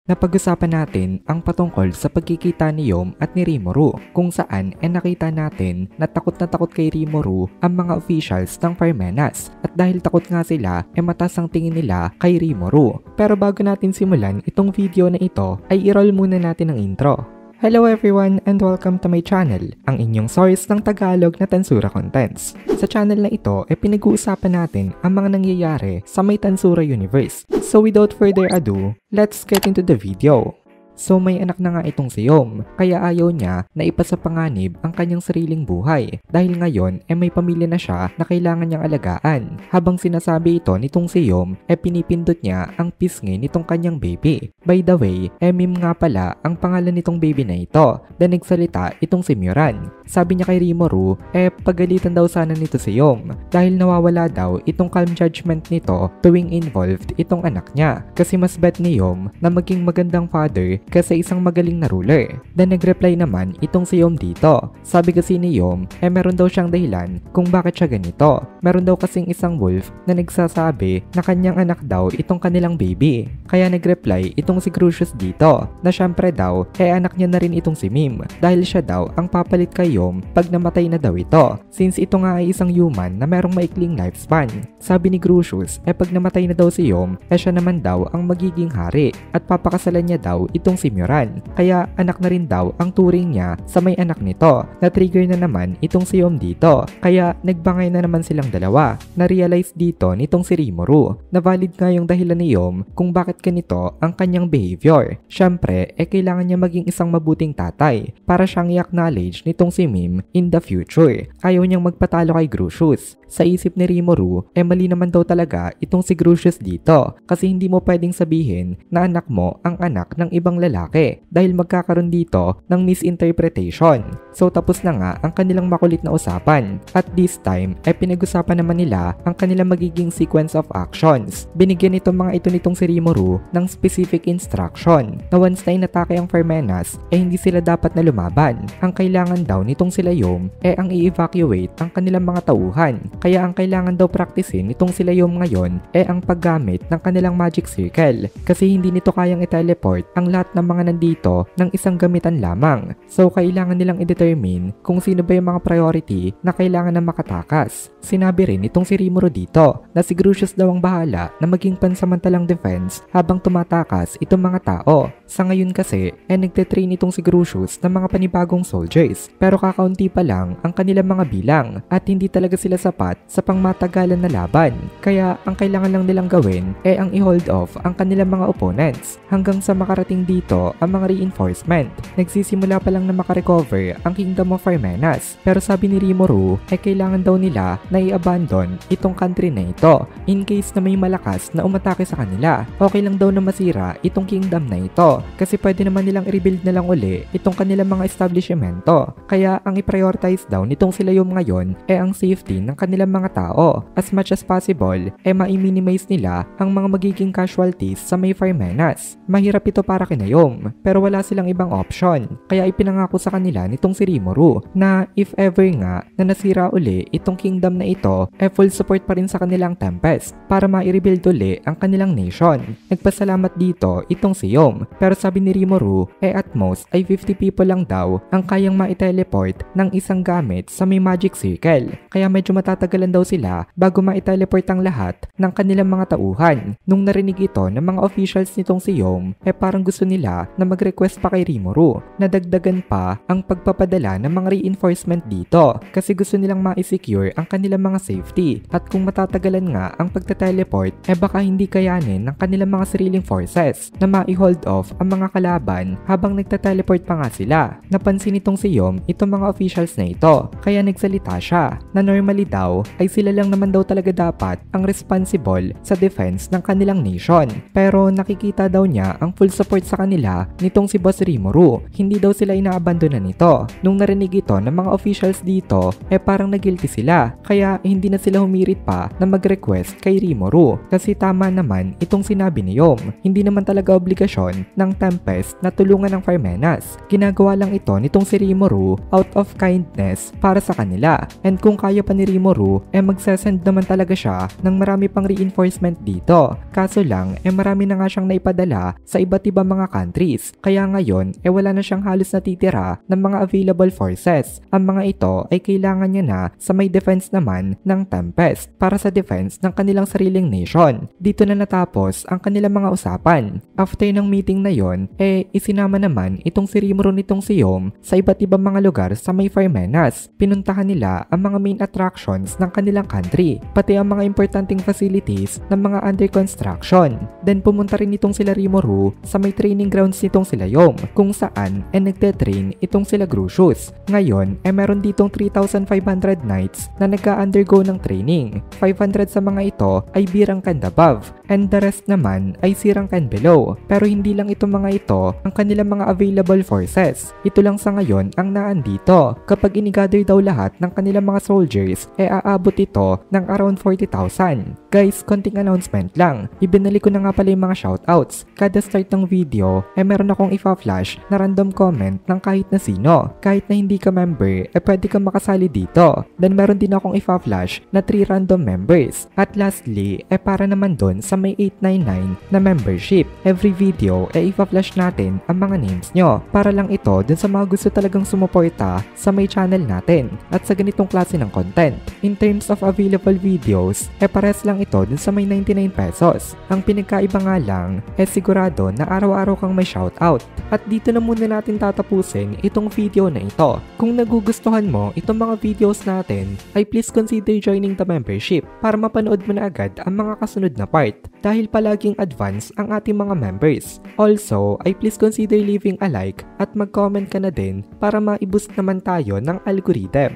Napag-usapan natin ang patungkol sa pagkikita ni Yom at ni Rimuru kung saan nakita natin na takot kay Rimuru ang mga officials ng Parmenas at dahil takot nga sila mataas ang tingin nila kay Rimuru. Pero bago natin simulan itong video na ito ay i-roll muna natin ang intro. Hello everyone and welcome to my channel, ang inyong source ng Tagalog na Tansura Contents. Sa channel na ito pinag-uusapan natin ang mga nangyayari sa may Tansura universe. So without further ado, let's get into the video. So may anak na nga itong si Yom, kaya ayaw niya na ipasapanganib ang kanyang sariling buhay dahil ngayon may pamilya na siya na kailangan niyang alagaan. Habang sinasabi ito nitong si Yom pinipindot niya ang pisngi nitong kanyang baby. By the way, Mim nga pala ang pangalan nitong baby na ito na nagsalita itong si Mioran. Sabi niya kay Rimuru pagalitan daw sana nito si Yom dahil nawawala daw itong calm judgment nito tuwing involved itong anak niya kasi mas bet ni Yom na maging magandang father kasi isang magaling na ruler. Then nag-reply naman itong si Yom dito. Sabi kasi ni Yom meron daw siyang dahilan kung bakit siya ganito. Meron daw kasing isang wolf na nagsasabi na kanyang anak daw itong kanilang baby. Kaya nag-reply itong si Crucius dito na syempre daw anak niya na rin itong si Mim dahil siya daw ang papalit kay Yom pag namatay na daw ito since ito nga ay isang human na merong maikling lifespan. Sabi ni Crucius pag namatay na daw si Yom siya naman daw ang magiging hari at papakasalan niya daw itong si Mioran. Kaya anak na rin daw ang turing niya sa may anak nito. Na-trigger na naman itong si Yom dito. Kaya nagbangay na naman silang dalawa. Na-realize dito nitong si Rimuru na valid nga yung dahilan ni Yom kung bakit ganito ang kanyang behavior. Syempre, kailangan niya maging isang mabuting tatay para siyang i-acknowledge nitong si Mim in the future. Ayaw niyang magpatalo kay Crucius. Sa isip ni Rimuru, mali naman daw talaga itong si Crucius dito kasi hindi mo pwedeng sabihin na anak mo ang anak ng ibang lalaki dahil magkakaroon dito ng misinterpretation. So tapos na nga ang kanilang makulit na usapan. At this time pinag-usapan naman nila ang kanilang magiging sequence of actions. Binigyan itong mga ito nitong si Rimuru ng specific instruction na once na inatake ang Parmenas hindi sila dapat na lumaban. Ang kailangan daw nitong sila Yom ang i-evacuate ang kanilang mga tauhan. Kaya ang kailangan daw praktisin nitong sila Yom ngayon ang paggamit ng kanilang magic circle kasi hindi nito kayang i-teleport ang lahat ng mga nandito ng isang gamitan lamang. So kailangan nilang i-determine kung sino ba yung mga priority na kailangan na makatakas. Sinabi rin itong si Rimuru dito na si Crucius daw ang bahala na maging pansamantalang defense habang tumatakas itong mga tao. Sa ngayon kasi nagte-train itong si Crucius ng mga panibagong soldiers pero kakaunti pa lang ang kanilang mga bilang at hindi talaga sila sapat sa pangmatagalan na laban. Kaya ang kailangan lang nilang gawin ang i-hold off ang kanilang mga opponents hanggang sa makarating dito ang mga reinforcement. Nagsisimula pa lang na makarecover ang Kingdom of Parmenas pero sabi ni Rimuru kailangan daw nila na i-abandon itong country na ito in case na may malakas na umatake sa kanila. Okay lang daw na masira itong kingdom na ito kasi pwede naman nilang i-rebuild na lang uli itong kanilang mga establishmento. Kaya ang i-prioritize daw nitong sila yung ngayon ang safety ng kanilang mga tao. As much as possible ma-minimize nila ang mga magiging casualties sa may Parmenas. Mahirap ito para kina Yom pero wala silang ibang option. Kaya ipinangako sa kanila nitong si Rimuru na if ever nga na nasira uli itong kingdom na ito full support pa rin sa kanilang Tempest para ma-rebuild uli ang kanilang nation. Nagpasalamat dito itong si Yom pero sabi ni Rimuru at most ay 50 people lang daw ang kayang ma-teleport ng isang gamit sa may magic circle. Kaya medyo matatagalan daw sila bago ma-teleport ang lahat ng kanilang mga tauhan. Nung narinig ito ng mga officials nitong si Yom parang gusto nila na mag-request pa kay Rimuru na dagdagan pa ang pagpapadala ng mga reinforcement dito kasi gusto nilang ma-secure ang kanilang mga safety at kung matatagalan nga ang pagta-teleport baka hindi kayanin ng kanilang mga sariling forces na ma-hold off ang mga kalaban habang nagta-teleport pa nga sila. Napansin nitong si Yom itong mga officials na ito kaya nagsalita siya na normally daw ay sila lang naman daw talaga dapat ang responsible sa defense ng kanilang nation pero nakikita daw niya ang full support sa kanila nitong si Boss Rimuru. Hindi daw sila inaabandonan nito. Nung narinig ito ng mga officials dito parang nagilty sila kaya hindi na sila humirit pa na mag-request kay Rimuru kasi tama naman itong sinabi ni Yom. Hindi naman talaga obligasyon ng Tempest na tulungan ng Parmenas. Ginagawa lang ito nitong si Rimuru out of kindness para sa kanila and kung kaya pa ni Rimuru magsesend naman talaga siya ng marami pang reinforcement dito. Kaso lang marami na nga siyang naipadala sa iba't ibang mga countries. Kaya ngayon, wala na siyang halos natitira ng mga available forces. Ang mga ito ay kailangan niya na sa may defense naman ng Tempest para sa defense ng kanilang sariling nation. Dito na natapos ang kanilang mga usapan. After ng meeting na yon, isinama naman itong si Rimuru nitong si Yom sa iba't ibang mga lugar sa may Fermenas. Pinuntahan nila ang mga main attractions ng kanilang country, pati ang mga importanteng facilities ng mga under construction. Then pumunta rin itong sila Rimuru sa may training grounds nitong sila Yom, kung saan nagte-train itong sila Grucius. Ngayon meron ditong 3,500 knights na nagka-undergo ng training. 500 sa mga ito ay birang and above, and the rest naman ay sirang and below. Pero hindi lang itong mga ito ang kanilang mga available forces. Ito lang sa ngayon ang naandito. Kapag inigather daw lahat ng kanilang mga soldiers, aabot ito ng around 40,000. Guys, konting announcement lang. Ibinalik ko na nga pala yung mga shoutouts. Kada start ng video, meron akong ipa-flash na random comment ng kahit na sino. Kahit na hindi ka member, pwede kang makasali dito. Then meron din akong ipa-flash na 3 random members. At lastly, para naman dun sa may 899 na membership. Every video, ipa-flash natin ang mga names nyo. Para lang ito dun sa mga gusto talagang sumuporta sa may channel natin at sa ganitong klase ng content. In terms of available videos, pares lang ito dun sa may 99 pesos. Ang pinagkaiba nga lang, sigurado na araw-araw kang may shoutout. At dito na muna natin tatapusin itong video na ito. Kung nagugustuhan mo itong mga videos natin, ay please consider joining the membership para mapanood mo na agad ang mga kasunod na part dahil palaging advance ang ating mga members. Also, ay please consider leaving a like at mag-comment ka na din para ma-boost naman tayo ng algorithm.